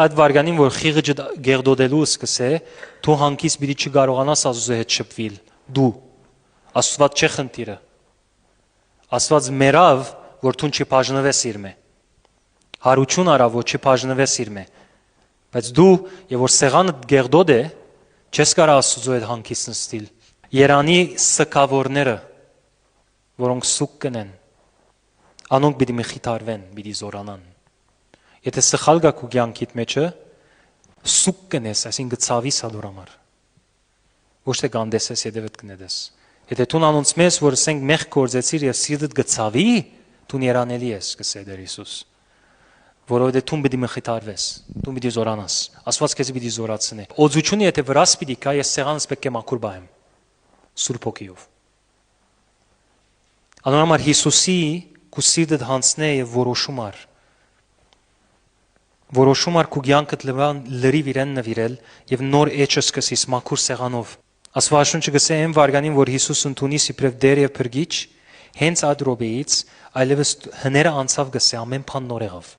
Այդ վարգանին, որ խիղճը գեղդոդելու սկսե, դու հանկից պիտի չկարողանաս Աստծո հետ շփվել։ Դու Աստված չէ խնդիրը։ Աստված մերավ, որ դու չբաժնվես իր մե։ Հարություն արավ, որ չբաժնվես իր մե։ Բայց դու, եւ որ սեղանը գեղդոդ է, չես կարող Աստծո հետ հանկից նստել։ Երանի սքավորները, որոնք սուկ կնեն, անոնք պիտի մխիթարվեն, պիտի զորանան։ Եթե սխալ գա քու կյանքիդ մեջը, սուկ կնես, այսինքն գծավիս ադոր համար։ Ոչ թե գանդեսես հետևդ կնեդես։ Եթե դու անոնց մեզ, որ ասենք մեղ կործեցիր եւ սիրտդ գծավի, դու երանելի ես, կսե Տեր Հիսուս։ Որովհետեւ դու պիտի մխիթարվես, դու պիտի զորանաս։ Աստված քեզ պիտի զորացնի։ Օծությունը եթե վրաս պիտի կա, ես սեղանս պետք է մաքուր բահեմ։ Սուրբ Հոգիով։ Անորոմար Հիսուսի քու սիրտդ հանցնե եւ որոշում ար։ Որոշում ար քու կյանքդ լրիվ իրեն նվիրել եւ նոր էջը սկսես մաքուր սեղանով։ Աստվածաշունչը գսե այն վարգանին, որ Հիսուս ընդունի սիպրև դեր եւ փրկիչ, հենց այդ րոպեից այլևս հները անցավ գսե ամեն բան նոր եղավ։